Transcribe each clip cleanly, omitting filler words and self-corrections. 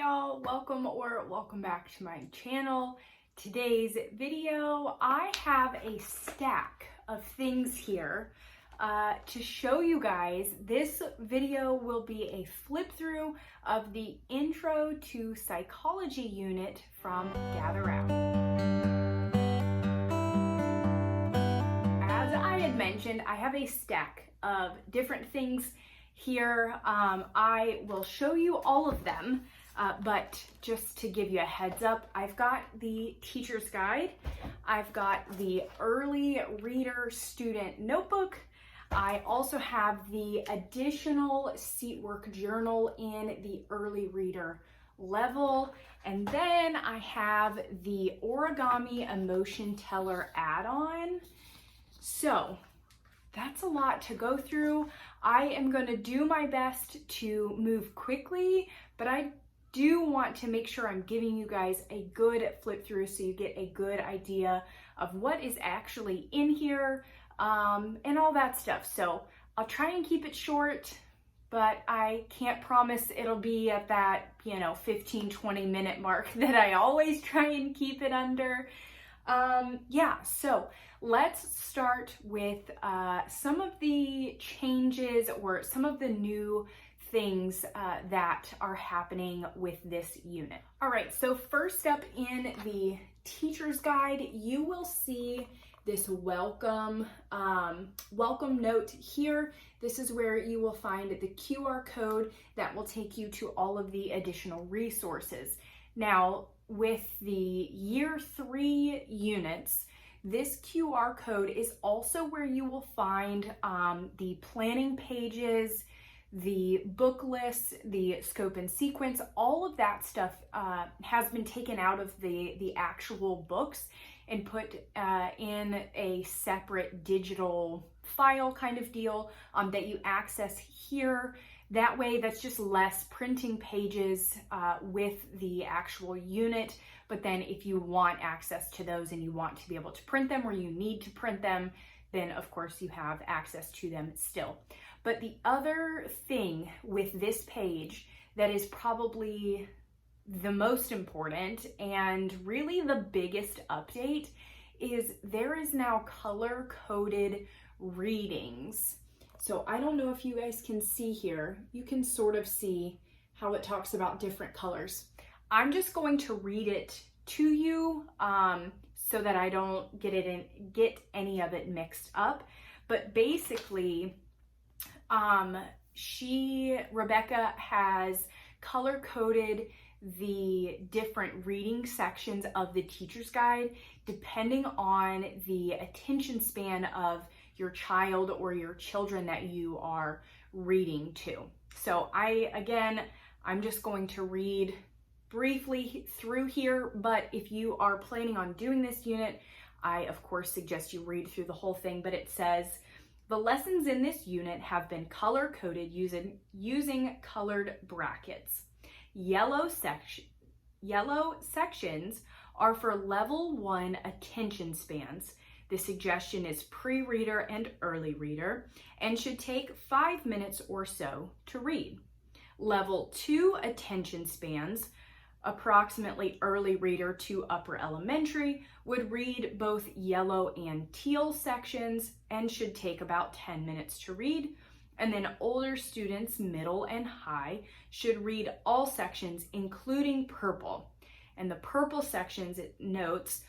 y'all, welcome back to my channel. Today's video, I have a stack of things here to show you guys. This video will be a flip through of the Intro to Psychology unit from Gather Round. As I had mentioned, I have a stack of different things here. I will show you all of them, but just to give you a heads up, I've got the teacher's guide, I've got the early reader student notebook, I also have the additional Seatwork Journal in the early reader level, and then I have the Origami Emotion Teller add-on. So that's a lot to go through. I am going to do my best to move quickly, but I do want to make sure I'm giving you guys a good flip through so you get a good idea of what is actually in here and all that stuff. So I'll try and keep it short, but I can't promise it'll be at that, 15-20 minute mark that I always try and keep it under. So let's start with some of the changes or some of the new things that are happening with this unit. All right, so first up in the teacher's guide, you will see this welcome note here. This is where you will find the QR code that will take you to all of the additional resources. Now, with the year 3 units, this QR code is also where you will find the planning pages, the book lists, the scope and sequence. All of that stuff has been taken out of the actual books and put in a separate digital file kind of deal that you access here. That way, that's just less printing pages with the actual unit. But then if you want access to those and you want to be able to print them or you need to print them, then of course you have access to them still. But the other thing with this page that is probably the most important and really the biggest update is there is now color-coded readings. So I don't know if you guys can see here, you can sort of see how it talks about different colors. I'm just going to read it to you so that I don't get any of it mixed up. But basically, Rebecca has color-coded the different reading sections of the teacher's guide depending on the attention span of your child or your children that you are reading to. So I'm just going to read briefly through here, but if you are planning on doing this unit, I of course suggest you read through the whole thing. But it says, the lessons in this unit have been color-coded using colored brackets. Yellow sections are for level 1 attention spans. The suggestion is pre-reader and early reader and should take 5 minutes or so to read. Level 2 attention spans, approximately early reader to upper elementary, would read both yellow and teal sections and should take about 10 minutes to read. And then older students, middle and high, should read all sections, including purple. And the purple sections, it notes,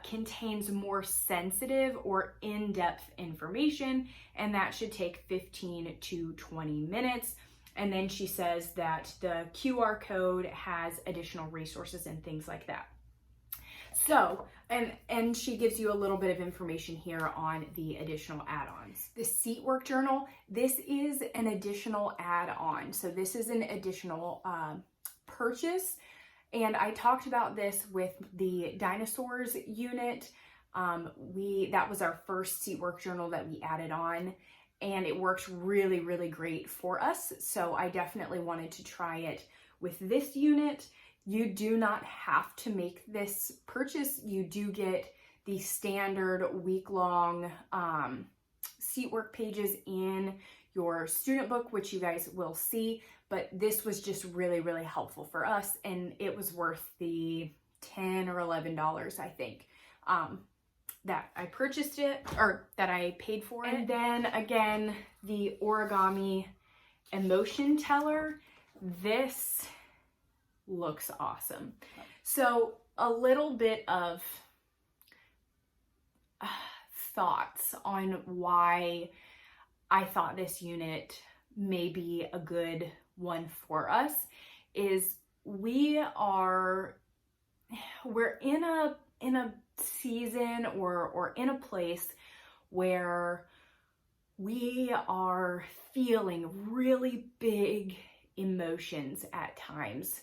contains more sensitive or in-depth information, and that should take 15 to 20 minutes. And then she says that the QR code has additional resources and things like that. So, and she gives you a little bit of information here on the additional add-ons. The Seatwork Journal, this is an additional add-on. So this is an additional purchase. And I talked about this with the dinosaurs unit. That was our first Seatwork Journal that we added on, and it worked really, really great for us. So I definitely wanted to try it with this unit. You do not have to make this purchase. You do get the standard week-long Seatwork pages in your student book, which you guys will see, but this was just really, really helpful for us, and it was worth the $10 or $11, I think, that I purchased it, or that I paid for it. And then again, the origami emotion teller. This looks awesome. So a little bit of thoughts on why I thought this unit may be a good one for us is we're in a season or in a place where we are feeling really big emotions at times.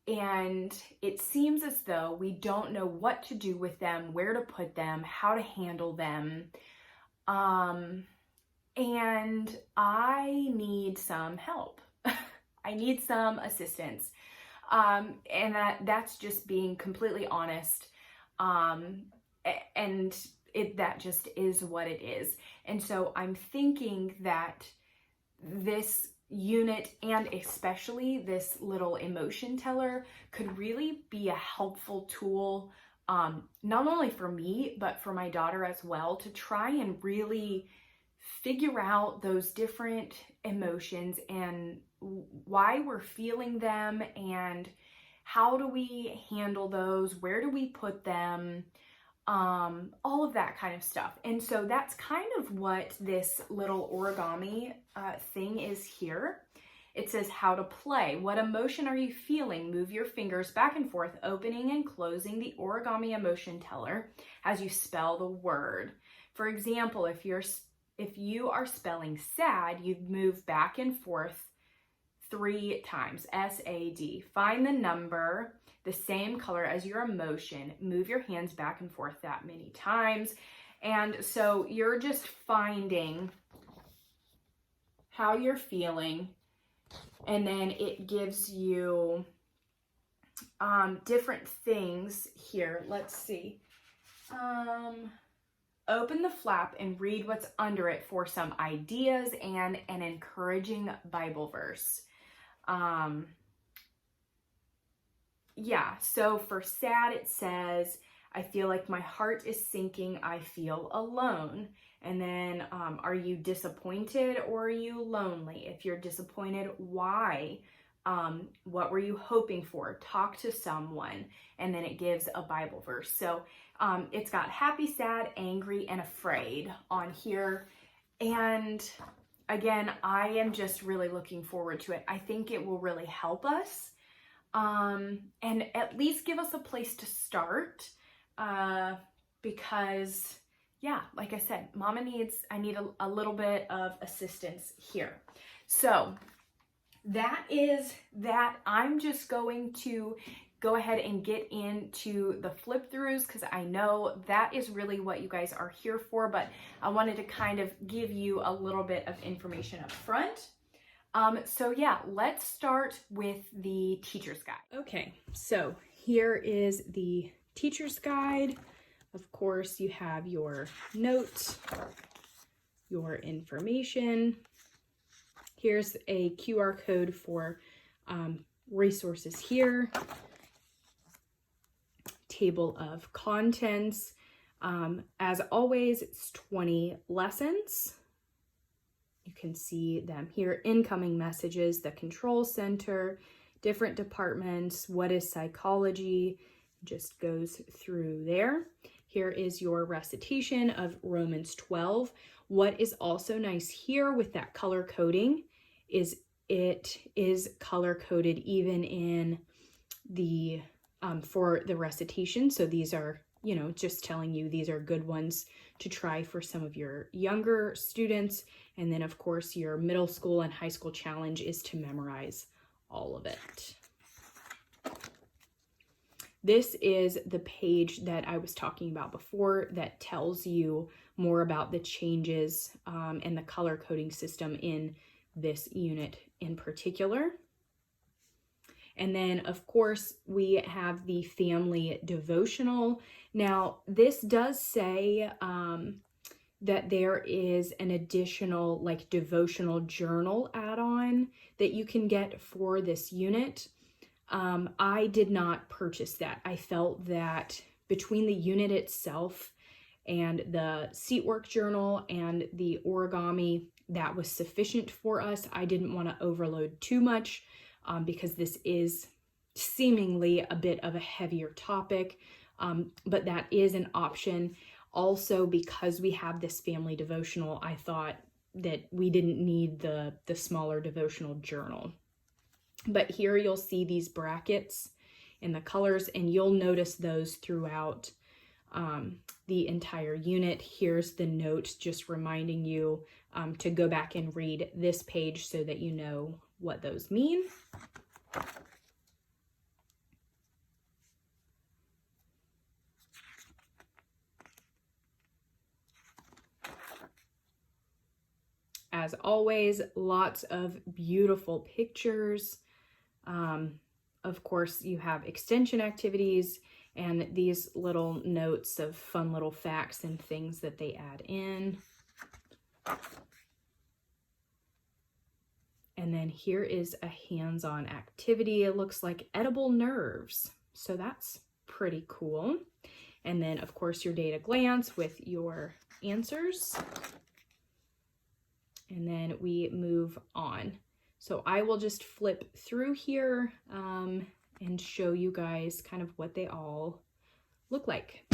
And it seems as though we don't know what to do with them, where to put them, how to handle them. And I need some help. I need some assistance. And that's just being completely honest. And that just is what it is. And so I'm thinking that this unit, and especially this little emotion teller, could really be a helpful tool, not only for me, but for my daughter as well, to try and really figure out those different emotions and why we're feeling them, and how do we handle those, where do we put them, all of that kind of stuff. And so that's kind of what this little origami thing is here. It says how to play. What emotion are you feeling? Move your fingers back and forth, opening and closing the origami emotion teller as you spell the word. For example, if you are spelling sad, you'd move back and forth 3 times, S-A-D. Find the number the same color as your emotion. Move your hands back and forth that many times. And so you're just finding how you're feeling, and then it gives you different things here. Let's see. Open the flap and read what's under it for some ideas and an encouraging Bible verse. Yeah, so for sad, it says, I feel like my heart is sinking. I feel alone. And then, are you disappointed or are you lonely? If you're disappointed, why? What were you hoping for? Talk to someone. And then it gives a Bible verse. So it's got happy, sad, angry, and afraid on here. And again, I am just really looking forward to it. I think it will really help us. And at least give us a place to start, because yeah, like I said, I need a little bit of assistance here. So that is that. I'm just going to go ahead and get into the flip throughs, because I know that is really what you guys are here for, but I wanted to kind of give you a little bit of information up front. So yeah, let's start with the teacher's guide. Okay, so here is the teacher's guide. Of course, you have your notes, your information. Here's a QR code for resources here. Table of contents. As always, it's 20 lessons. You can see them here. Incoming messages, the control center, different departments, what is psychology, just goes through there. Here is your recitation of Romans 12. What is also nice here with that color coding is it is color coded even in the for the recitation. So these are, you know, just telling you these are good ones to try for some of your younger students. And then of course your middle school and high school challenge is to memorize all of it. This is the page that I was talking about before that tells you more about the changes and the color coding system in this unit in particular. And then, of course, we have the family devotional. Now, this does say that there is an additional like devotional journal add-on coupon that you can get for this unit. I did not purchase that. I felt that between the unit itself and the Seatwork Journal and the origami, that was sufficient for us. I didn't want to overload too much because this is seemingly a bit of a heavier topic, but that is an option. Also, because we have this family devotional, I thought that we didn't need the smaller devotional journal. But here you'll see these brackets in the colors, and you'll notice those throughout the entire unit. Here's the note just reminding you to go back and read this page so that you know what those mean. As always, lots of beautiful pictures. Of course, you have extension activities and these little notes of fun little facts and things that they add in. And then here is a hands-on activity. It looks like edible nerves. So that's pretty cool. And then, of course, your data glance with your answers. And then we move on. So I will just flip through here and show you guys kind of what they all look like.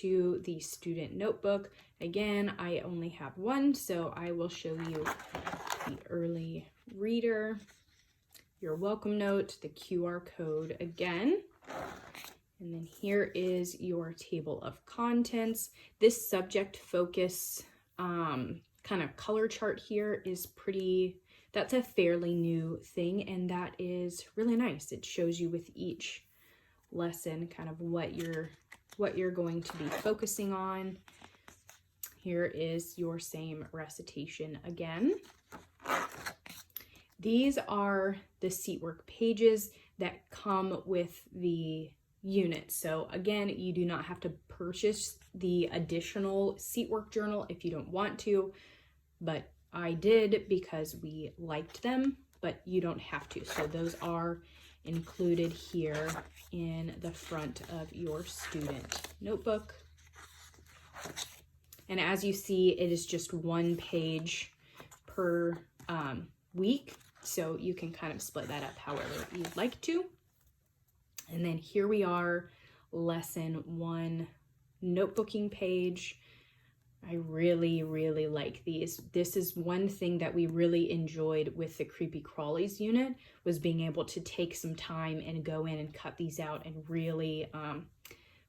To the student notebook. Again, I only have one, so I will show you the early reader, your welcome note, the QR code again, and then here is your table of contents. This subject focus kind of color chart here is that's a fairly new thing, and that is really nice. It shows you with each lesson kind of what you're going to be focusing on. Here is your same recitation again. These are the Seatwork pages that come with the unit. So again, you do not have to purchase the additional Seatwork journal if you don't want to, but I did because we liked them, but you don't have to. So those are included here in the front of your student notebook. And as you see, it is just one page per week, so you can kind of split that up however you'd like to. And then here we are, lesson 1 notebooking page. I really, really like these. This is one thing that we really enjoyed with the Creepy Crawlies unit, was being able to take some time and go in and cut these out and really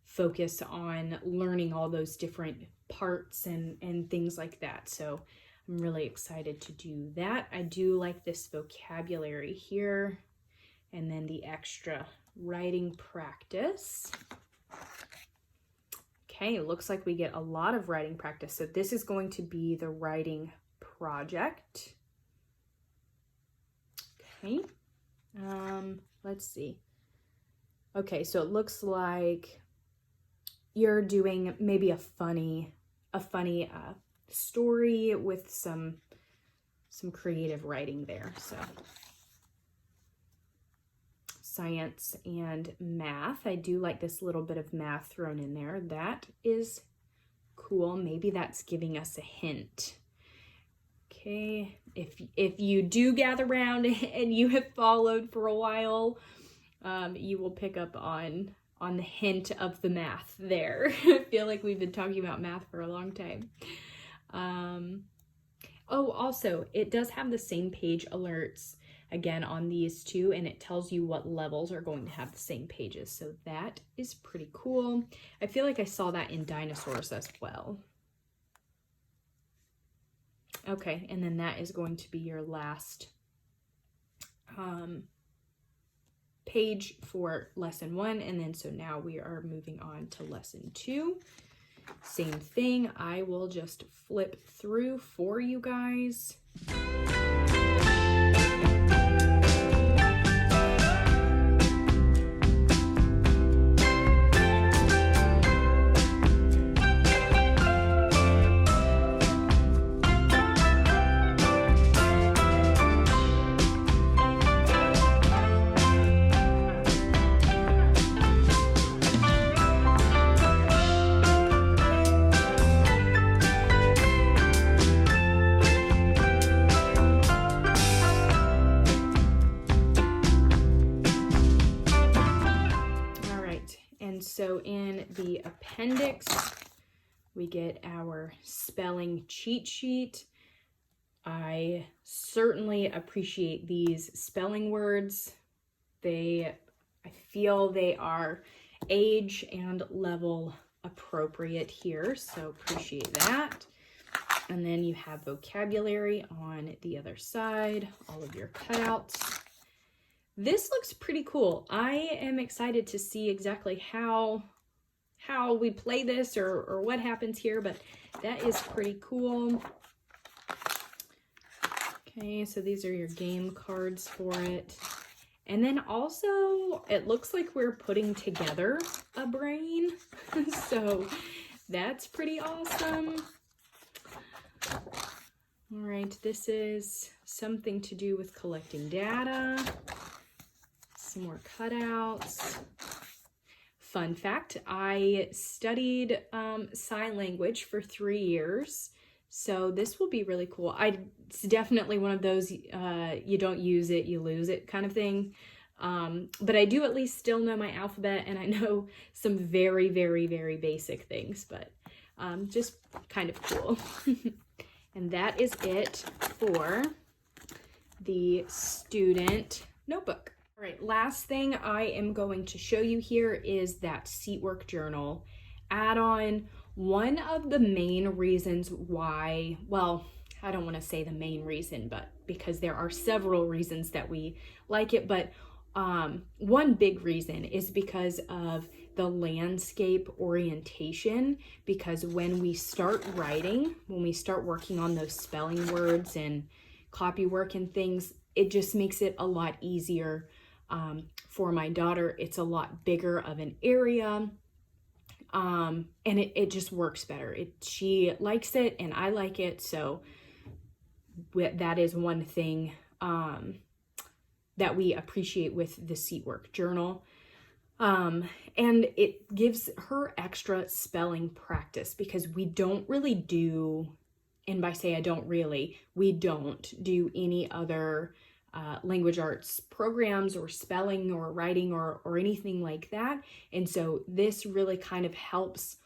focus on learning all those different parts and things like that. So I'm really excited to do that. I do like this vocabulary here, and then the extra writing practice. Okay, it looks like we get a lot of writing practice. So this is going to be the writing project. Okay, let's see. Okay, so it looks like you're doing maybe a funny story with some creative writing there. So science and math. I do like this little bit of math thrown in there. That is cool. Maybe that's giving us a hint. Okay, if you do gather around and you have followed for a while, you will pick up on the hint of the math there. I feel like we've been talking about math for a long time. Oh, also, it does have the same page alerts again on these two, and it tells you what levels are going to have the same pages. So that is pretty cool. I feel like I saw that in dinosaurs as well. Okay, and then that is going to be your last page for lesson 1. And then so now we are moving on to lesson 2. Same thing. I will just flip through for you guys. So in the appendix, we get our spelling cheat sheet. I certainly appreciate these spelling words. I feel they are age and level appropriate here, so appreciate that. And then you have vocabulary on the other side, all of your cutouts. This looks pretty cool. I am excited to see exactly how we play this or what happens here, but that is pretty cool. Okay, so these are your game cards for it. And then also, it looks like we're putting together a brain. So that's pretty awesome. All right, this is something to do with collecting data. Some more cutouts. Fun fact, I studied sign language for 3 years, so this will be really cool. It's definitely one of those you don't use it, you lose it kind of thing. But I do at least still know my alphabet, and I know some very, very, very basic things, but just kind of cool. And that is it for the student notebook. All right, last thing I am going to show you here is that Seatwork Journal add-on. One of the main reasons why, well, I don't want to say the main reason, but because there are several reasons that we like it, but one big reason is because of the landscape orientation, because when we start writing, when we start working on those spelling words and copy work and things, it just makes it a lot easier. For my daughter, it's a lot bigger of an area, and it just works better. She likes it and I like it, so that is one thing that we appreciate with the Seatwork Journal. And it gives her extra spelling practice because we don't really do, and by say we don't do any other language arts programs or spelling or writing or anything like that. And so this really kind of helps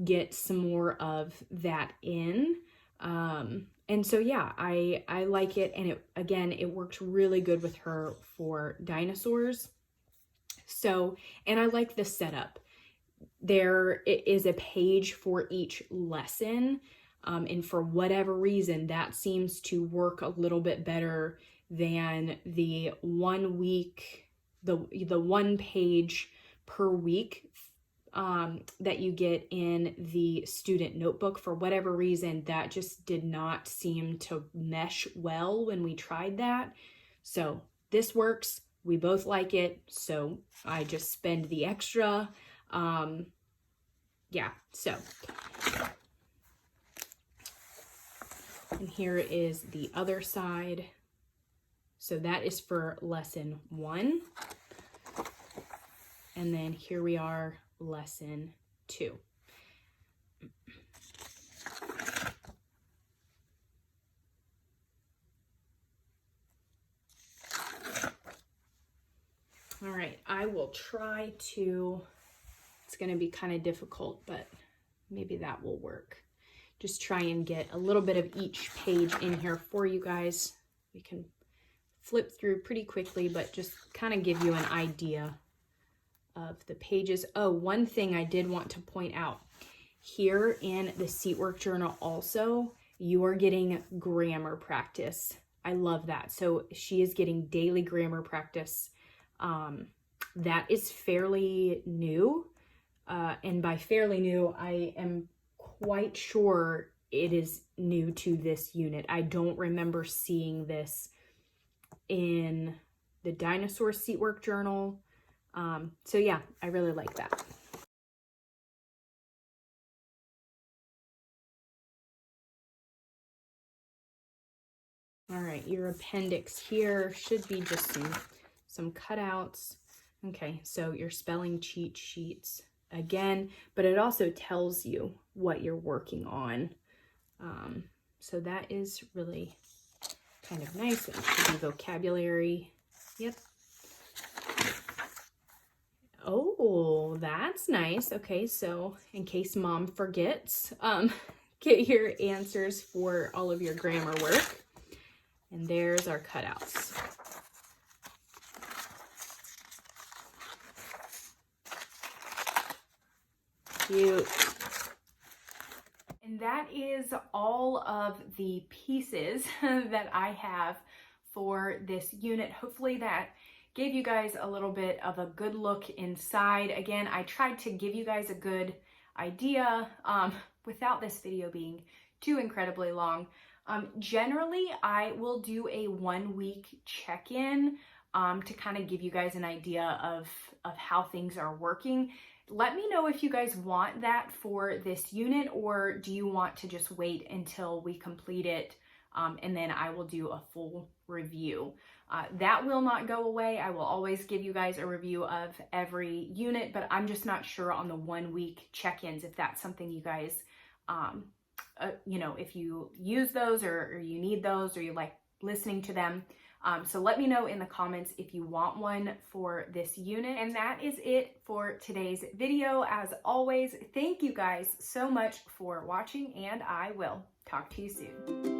get some more of that in. And so, yeah, I like it. And it worked really good with her for dinosaurs. So, and I like the setup. There is a page for each lesson. And for whatever reason, that seems to work a little bit better than the 1 week, the 1 page per week that you get in the student notebook. For whatever reason, that just did not seem to mesh well when we tried that. So this works. We both like it. So I just spend the extra. Yeah, so. And here is the other side. So that is for lesson 1. And then here we are, lesson 2. All right, I will try to, it's going to be kind of difficult, but maybe that will work. just try and get a little bit of each page in here for you guys. We can flip through pretty quickly, but just kind of give you an idea of the pages. Oh, one thing I did want to point out, here in the Seatwork Journal also, you are getting grammar practice. I love that. So she is getting daily grammar practice. That is fairly new. And by fairly new, I am quite sure it is new to this unit. I don't remember seeing this in the Dinosaur Seatwork Journal. So yeah, I really like that. All right, your appendix here should be just some cutouts. Okay, so your spelling cheat sheets again, but it also tells you what you're working on. So that is really kind of nice. It should be vocabulary. Yep. Oh, that's nice. Okay, so in case mom forgets, get your answers for all of your grammar work. And there's our cutouts. Cute. And that is all of the pieces that I have for this unit. Hopefully that gave you guys a little bit of a good look inside. Again, I tried to give you guys a good idea without this video being too incredibly long. Generally, I will do a 1-week check-in to kind of give you guys an idea of how things are working. Let me know if you guys want that for this unit, or do you want to just wait until we complete it and then I will do a full review. That will not go away. I will always give you guys a review of every unit, but I'm just not sure on the 1-week check-ins if that's something you guys you know, if you use those or you need those or you like listening to them. So let me know in the comments if you want one for this unit. And that is it for today's video. As always, thank you guys so much for watching, and I will talk to you soon.